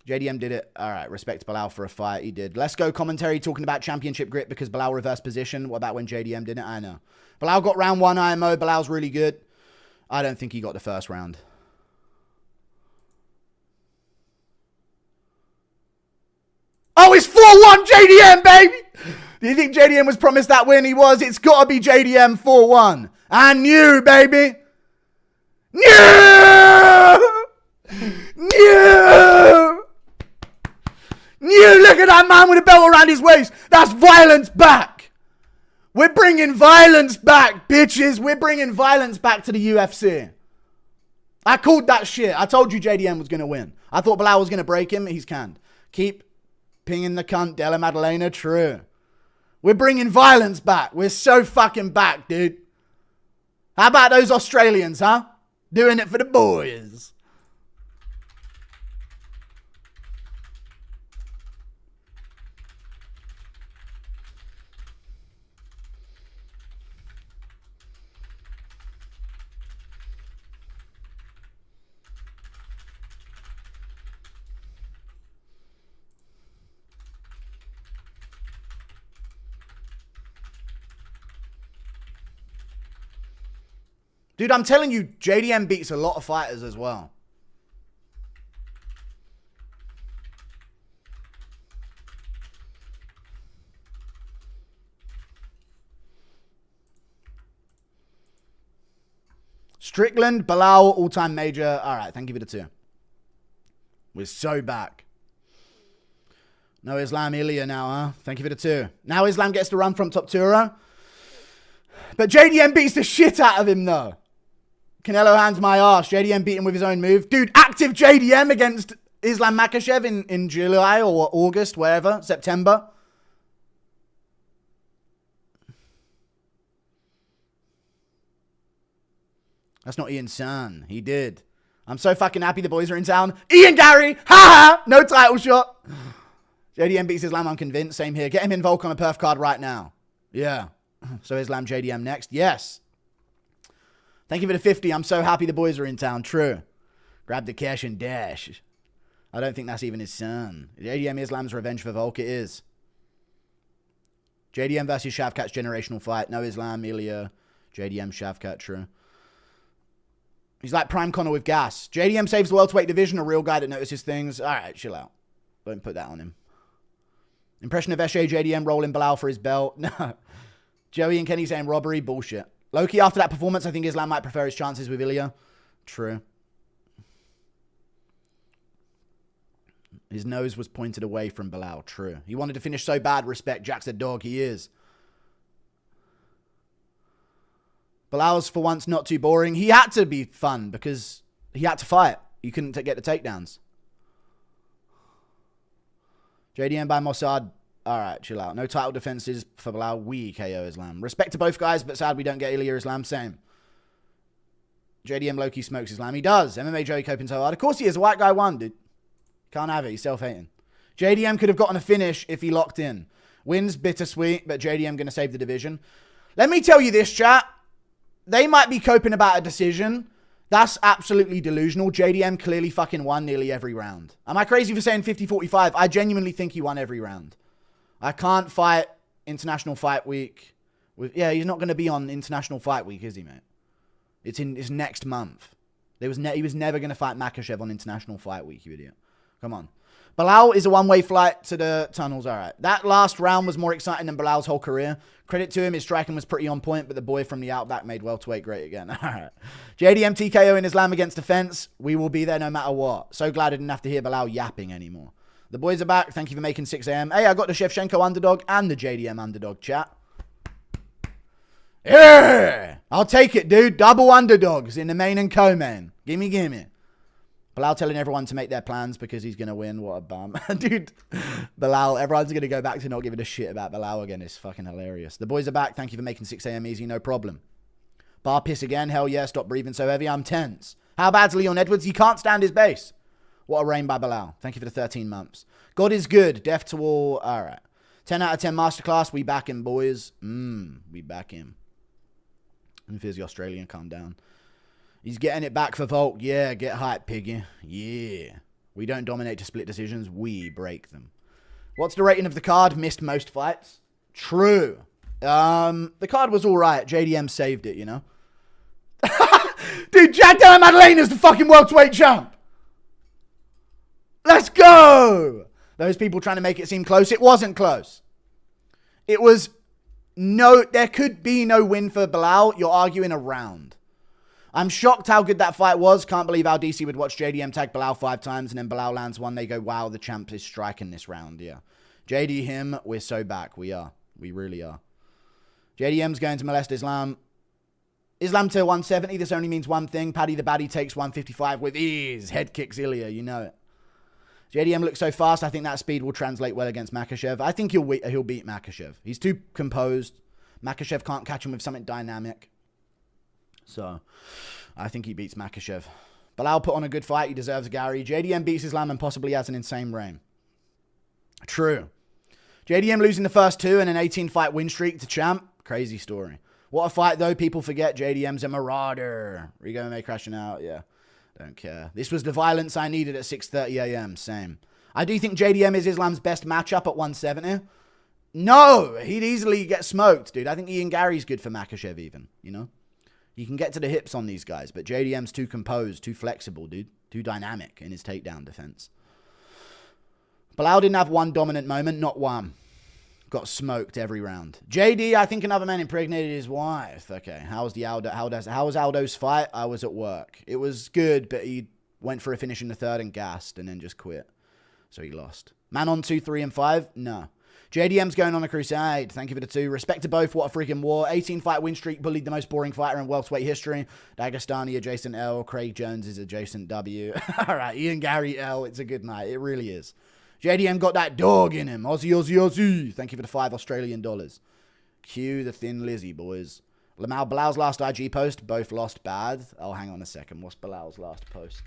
JDM did it. All right, respect Belal for a fight. He did. Let's go commentary talking about championship grip because Belal reversed position. What about when JDM did it? I know. Belal got round 1 IMO. Belal's really good. I don't think he got the first round. Oh, it's 4-1 JDM, baby! Do you think JDM was promised that win? He was. It's got to be JDM 4-1. I knew, baby. New! Look at that man with a belt around his waist. That's violence back. We're bringing violence back, bitches. We're bringing violence back to the UFC. I called that shit. I told you JDM was going to win. I thought Belal was going to break him. He's canned. Keep pinging the cunt. Della, Maddalena. True. We're bringing violence back. We're so fucking back, dude. How about those Australians, huh? Doing it for the boys. Dude, I'm telling you, JDM beats a lot of fighters as well. Strickland, Belal, all-time major. All right, thank you for the 2. We're so back. No Islam Ilya now, huh? Thank you for the 2. Now Islam gets to run from top 2. But JDM beats the shit out of him, though. Canelo hands my ass. JDM beat him with his own move. Dude, active JDM against Islam Makhachev in July or August, wherever, September. That's not Ian's son. He did. I'm so fucking happy the boys are in town. Ian Gary! Ha ha! No title shot. JDM beats Islam, I'm convinced. Same here. Get him in Volk on a perf card right now. Yeah. So Islam JDM next. Yes. Thank you for the 50. I'm so happy the boys are in town. True. Grab the cash and dash. I don't think that's even his son. JDM Islam's revenge for Volk. It is. JDM versus Shavkat's generational fight. No Islam, Ilya. JDM, Shavkat. True. He's like Prime Connor with gas. JDM saves the welterweight division. A real guy that notices things. All right, chill out. Don't put that on him. Impression of Eshe, JDM rolling Belal for his belt. No. Joey and Kenny saying robbery. Bullshit. Loki, after that performance, I think Islam might prefer his chances with Ilya. True. His nose was pointed away from Belal. True. He wanted to finish so bad. Respect. Jack's a dog. He is. Belal's for once not too boring. He had to be fun because he had to fight. You couldn't get the takedowns. JDM by Mossad. All right, chill out. No title defenses for Belal. We KO Islam. Respect to both guys, but sad we don't get Ilya Islam. Same. JDM Loki smokes Islam. He does. MMA Joey coping so hard. Of course he is. A white guy won, dude. Can't have it. He's self-hating. JDM could have gotten a finish if he locked in. Wins bittersweet, but JDM going to save the division. Let me tell you this, chat. They might be coping about a decision. That's absolutely delusional. JDM clearly fucking won nearly every round. Am I crazy for saying 50-45? I genuinely think he won every round. I can't fight International Fight Week. Yeah, he's not going to be on International Fight Week, is he, mate? It's next month. He was never going to fight Makhachev on International Fight Week, you idiot. Come on. Belal is a one-way flight to the tunnels. All right. That last round was more exciting than Belal's whole career. Credit to him. His striking was pretty on point, but the boy from the Outback made welterweight great again. All right. JDM TKO in Islam against the fence. We will be there no matter what. So glad I didn't have to hear Belal yapping anymore. The boys are back. Thank you for making 6 a.m. Hey, I got the Shevchenko underdog and the JDM underdog, chat. Yeah! I'll take it, dude. Double underdogs in the main and co-main. Gimme, gimme. Belal telling everyone to make their plans because he's going to win. What a bum. Dude, Belal, everyone's going to go back to not giving a shit about Belal again. It's fucking hilarious. The boys are back. Thank you for making 6 a.m. easy. No problem. Bar piss again. Hell yeah. Stop breathing so heavy. I'm tense. How bad's Leon Edwards? He can't stand his base. What a reign by Belal. Thank you for the 13 months. God is good. Deaf to all. All right. 10 out of 10 masterclass. We back him, boys. We back him. And if here's the Australian, calm down. He's getting it back for Volk. Yeah, get hype, piggy. Yeah. We don't dominate to split decisions. We break them. What's the rating of the card? Missed most fights. True. The card was all right. JDM saved it, you know. Dude, Della Maddalena's the fucking welterweight champ. Let's go. Those people trying to make it seem close. It wasn't close. It was there could be no win for Belal. You're arguing a round. I'm shocked how good that fight was. Can't believe how DC would watch JDM tag Belal 5 times and then Belal lands one. They go, wow, the champ is striking this round. Yeah. JD, him, we're so back. We are. We really are. JDM's going to molest Islam. Islam to 170. This only means one thing. Paddy the Baddie takes 155 with ease. Head kicks Ilya. You know it. JDM looks so fast. I think that speed will translate well against Makhachev. I think he'll beat Makhachev. He's too composed. Makhachev can't catch him with something dynamic. So, I think he beats Makhachev. Belal put on a good fight. He deserves a Gary. JDM beats Islam and possibly has an insane reign. True. JDM losing the first 2 and an 18-fight win streak to champ. Crazy story. What a fight, though. People forget JDM's a marauder. Rigo May crashing out. Yeah. Don't care. This was the violence I needed at 6:30 a.m. Same. I do think JDM is Islam's best matchup at 170. No, he'd easily get smoked, dude. I think Ian Gary's good for Makhachev even, you know? You can get to the hips on these guys, but JDM's too composed, too flexible, dude. Too dynamic in his takedown defense. Belal didn't have one dominant moment, not one. Got smoked every round. JD, I think another man impregnated his wife. Okay, how was Aldo's fight? I was at work. It was good, but he went for a finish in the 3rd and gassed and then just quit. So he lost. Man on 2, 3, and 5? No. JDM's going on a crusade. Thank you for the 2. Respect to both. What a freaking war. 18-fight win streak. Bullied the most boring fighter in welterweight history. Dagestani adjacent L. Craig Jones is adjacent W. All right, Ian Gary L. It's a good night. It really is. JDM got that dog in him. Aussie, Aussie, Aussie. Thank you for the $5 Australian dollars. Cue the Thin Lizzy, boys. Belal's last IG post. Both lost bad. Oh, hang on a second. What's Belal's last post?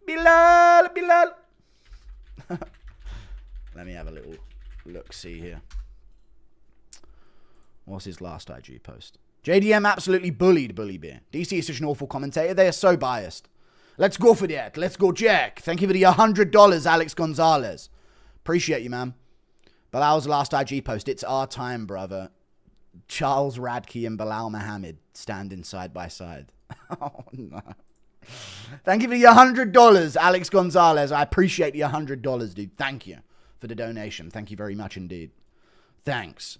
Belal. Let me have a little look-see here. What's his last IG post? JDM absolutely bullied Bully Beer. DC is such an awful commentator. They are so biased. Let's go for that. Let's go, Jack. Thank you for the $100, Alex Gonzalez. Appreciate you, man. Belal's last IG post. It's our time, brother. Charles Radke and Belal Muhammad standing side by side. Oh, no. Thank you for the $100, Alex Gonzalez. I appreciate the $100, dude. Thank you for the donation. Thank you very much indeed. Thanks.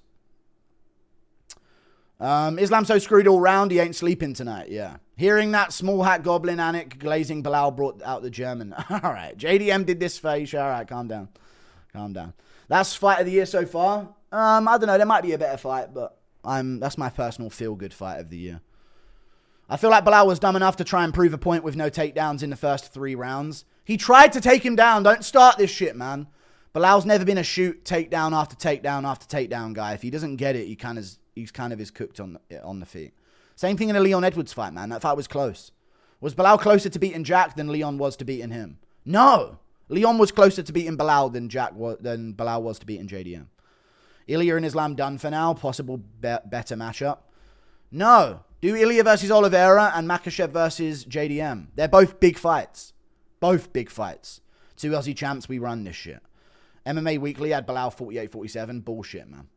Islam's so screwed all round, he ain't sleeping tonight. Yeah. Hearing that small hat goblin Anik glazing Belal brought out the German. All right. JDM did this face. All right. Calm down. Calm down. That's fight of the year so far. I don't know. There might be a better fight, but that's my personal feel-good fight of the year. I feel like Belal was dumb enough to try and prove a point with no takedowns in the first 3 rounds. He tried to take him down. Don't start this shit, man. Belal's never been a shoot takedown after takedown after takedown guy. If he doesn't get it, he kind of is cooked on the feet. Same thing in a Leon Edwards fight, man. That fight was close. Was Belal closer to beating Jack than Leon was to beating him? No. Leon was closer to beating Belal than Belal was to beating JDM. Ilya and Islam done for now. Possible better matchup. No. Do Ilya versus Oliveira and Makhachev versus JDM. They're both big fights. Both big fights. 2 Aussie champs, we run this shit. MMA Weekly had Belal 48-47. Bullshit, man.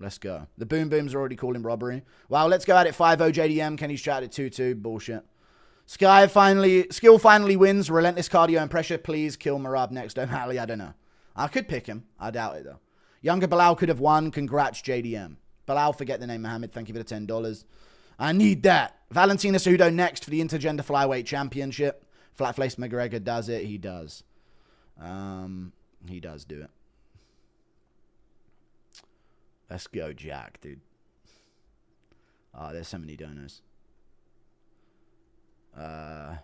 Let's go. The Boom Booms are already calling robbery. Wow, let's go at it 5-0 JDM. Kenny's chat at 2-2. Bullshit. Skill finally wins. Relentless cardio and pressure. Please kill Marab next. O'Malley, I don't know. I could pick him. I doubt it, though. Younger Belal could have won. Congrats, JDM. Belal, forget the name Mohammed. Thank you for the $10. I need that. Valentina Cejudo next for the Intergender Flyweight Championship. Flat-faced McGregor does it. He does. He does do it. Let's go, Jack, dude. Oh, there's so many donors. We're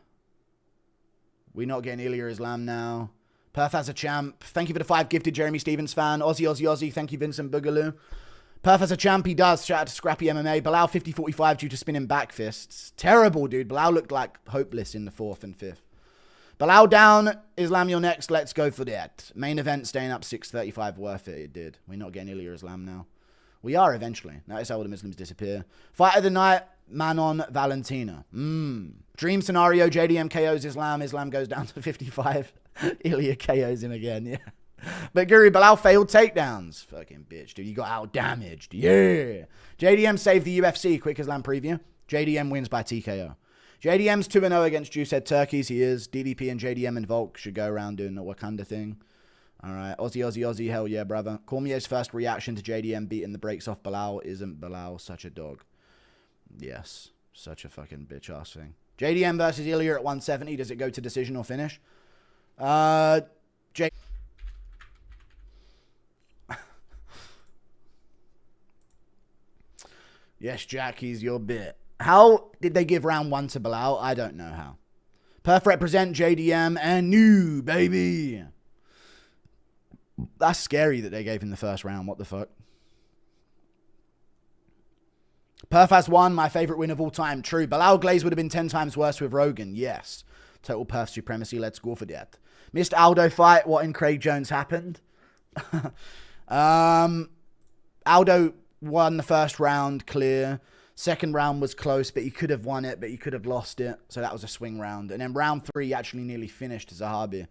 not getting Ilya Islam now. Perth as a champ. Thank you for the 5 gifted Jeremy Stevens fan. Aussie, Aussie, Aussie. Thank you, Vincent Boogaloo. Perth as a champ, he does. Shout out to Scrappy MMA. Belal 50-45 due to spinning back fists. Terrible, dude. Belal looked like hopeless in the 4th and 5th. Belal down. Islam, you're next. Let's go for that. Main event staying up 6:35. Worth it. It did. We're not getting Ilya Islam now. We are eventually. Notice how all the Muslims disappear. Fight of the night. Manon Valentina. Dream scenario, JDM KOs Islam. Islam goes down to 55. Ilya KOs him again, yeah. But Guru, Belal failed takedowns. Fucking bitch, dude. You got out damaged. Yeah. JDM saved the UFC. Quick Islam preview. JDM wins by TKO. JDM's 2-0 against Juicehead Turkeys. He is. DDP and JDM and Volk should go around doing the Wakanda thing. All right. Aussie. Hell yeah, brother. Cormier's first reaction to JDM beating the brakes off Belal. Isn't Belal such a dog? Yes. Such a fucking bitch ass thing. JDM versus Ilya at 170. Does it go to decision or finish? Yes, Jack, he's your bit. How did they give round 1 to Belal? I don't know how. Perth represent JDM and new, baby. That's scary that they gave him the first round. What the fuck? Perth has won. My favorite win of all time. True. Belal Glaze would have been 10 times worse with Rogan. Yes. Total Perth supremacy. Let's go for that. Missed Aldo fight. What in Craig Jones happened? Aldo won the first round clear. Second round was close, but he could have won it, but he could have lost it. So that was a swing round. And then round 3 actually nearly finished Zahabi.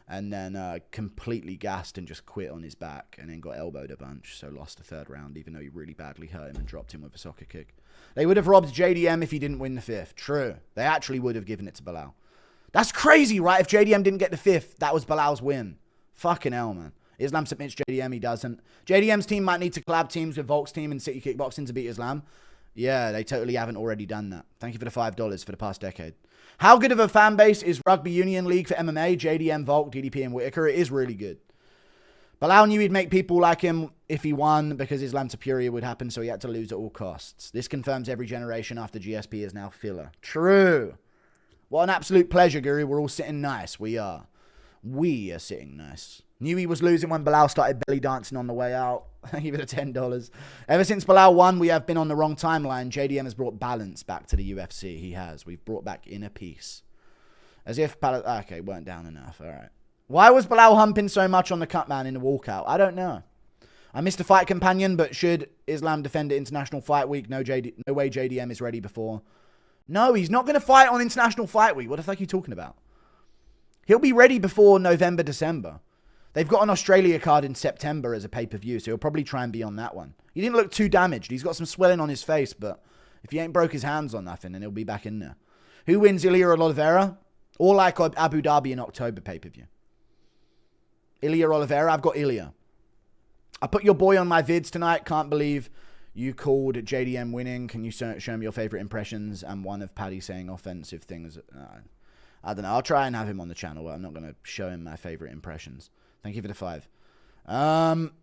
And then completely gassed and just quit on his back. And then got elbowed a bunch. So lost the third round, even though he really badly hurt him and dropped him with a soccer kick. They would have robbed JDM if he didn't win the 5th. True. They actually would have given it to Belal. That's crazy, right? If JDM didn't get the 5th, that was Belal's win. Fucking hell, man. Islam submits JDM, he doesn't. JDM's team might need to collab teams with Volk's team and City Kickboxing to beat Islam. Yeah, they totally haven't already done that. Thank you for the $5 for the past decade. How good of a fan base is Rugby Union League for MMA? JDM, Volk, DDP, and Whitaker. It is really good. Belal knew he'd make people like him if he won because Islam Superior would happen, so he had to lose at all costs. This confirms every generation after GSP is now filler. True. What an absolute pleasure, Guru. We're all sitting nice. We are. We are sitting nice. Knew he was losing when Belal started belly dancing on the way out. Thank you for the $10. Ever since Belal won, we have been on the wrong timeline. JDM has brought balance back to the UFC. He has. We've brought back inner peace. As if okay, weren't down enough. All right. Why was Belal humping so much on the cut man in the walkout? I don't know. I missed a fight companion, but should Islam defend at International Fight Week? No way JDM is ready before. No, he's not going to fight on International Fight Week. What the fuck are you talking about? He'll be ready before November, December. They've got an Australia card in September as a pay-per-view, so he'll probably try and be on that one. He didn't look too damaged. He's got some swelling on his face, but if he ain't broke his hands on nothing, then he'll be back in there. Who wins, Ilya or Oliveira? Or like Abu Dhabi in October pay-per-view? Ilya or Oliveira? I've got Ilya. I put your boy on my vids tonight. Can't believe you called JDM winning. Can you show me your favorite impressions? And one of Paddy saying offensive things. I don't know. I'll try and have him on the channel, but I'm not going to show him my favorite impressions. Thank you for the 5.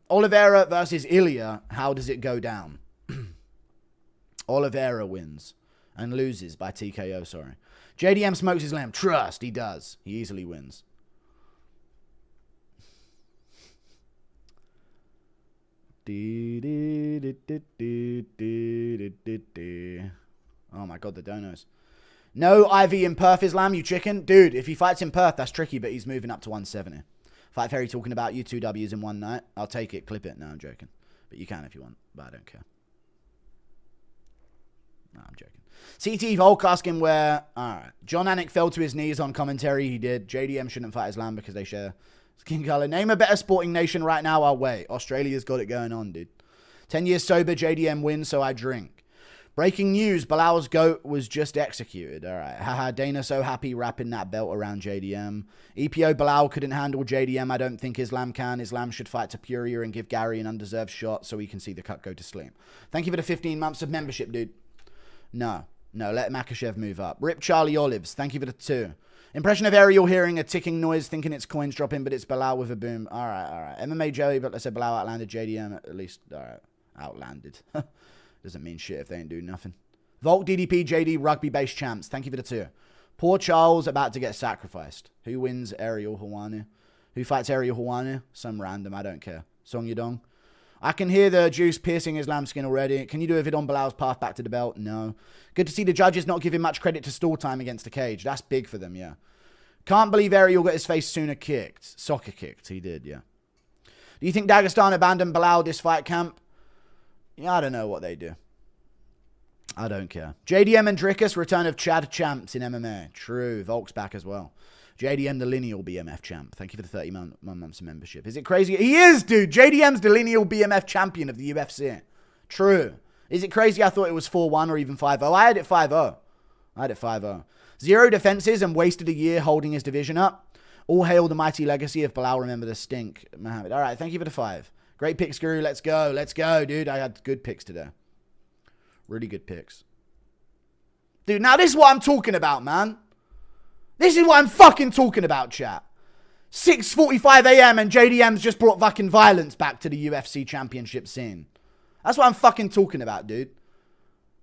Oliveira versus Ilya. How does it go down? Oliveira wins and loses by TKO, sorry. JDM smokes his lamb. Trust, he does. He easily wins. Oh my god, the donos. No IV in Perth, Islam, you chicken. Dude, if he fights in Perth, that's tricky, but he's moving up to 170. Fight Fairy talking about you 2 W's in one night. I'll take it, clip it. No, I'm joking. But you can if you want, but I don't care. No, I'm joking. CT Volk asking where... Alright. John Anik fell to his knees on commentary. He did. JDM shouldn't fight Islam because they share skin color. Name a better sporting nation right now. I'll wait. Australia's got it going on, dude. 10 years sober, JDM wins, so I drink. Breaking news, Belal's GOAT was just executed. All right. Haha, Dana so happy wrapping that belt around JDM. EPO Belal couldn't handle JDM. I don't think Islam can. Islam should fight Superior and give Gary an undeserved shot so he can see the cut go to sleep. Thank you for the 15 months of membership, dude. No, let Makachev move up. Rip Charlie Olives. Thank you for the 2. Impression of Ariel hearing a ticking noise, thinking it's coins dropping, but it's Belal with a boom. All right. MMA Joey, but let's say Belal outlanded JDM at least. All right. Outlanded. Doesn't mean shit if they ain't doing nothing. Volk, DDP, JD, rugby-based champs. Thank you for the 2. Poor Charles about to get sacrificed. Who wins? Ariel Hawani. Who fights Ariel Hawani? Some random. I don't care. Song Yudong. I can hear the juice piercing his lamb skin already. Can you do a vid on Belal's path back to the belt? No. Good to see the judges not giving much credit to stall time against the cage. That's big for them, yeah. Can't believe Ariel got his face sooner kicked. Soccer kicked. He did, yeah. Do you think Dagestan abandoned Belal this fight camp? Yeah, I don't know what they do. I don't care. JDM and Drickus, return of Chad champs in MMA. True. Volk's back as well. JDM, the lineal BMF champ. Thank you for the 30 months of membership. Is it crazy? He is, dude. JDM's the lineal BMF champion of the UFC. True. Is it crazy? I thought it was 4-1 or even 5-0. I had it 5-0. 0 defenses and wasted a year holding his division up. All hail the mighty legacy of Belal. Remember the stink, Mohammed. All right. Thank you for the 5. Great picks, Guru. Let's go. Let's go, dude. I had good picks today. Really good picks. Dude, now this is what I'm talking about, man. This is what I'm fucking talking about, chat. 6:45 a.m. and JDM's just brought fucking violence back to the UFC championship scene. That's what I'm fucking talking about, dude.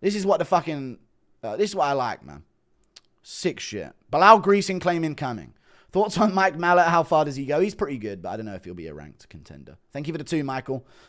This is what the fucking... this is what I like, man. Sick shit. Belal greasing claim incoming. Thoughts on Mike Mallet? How far does he go? He's pretty good, but I don't know if he'll be a ranked contender. Thank you for the 2, Michael.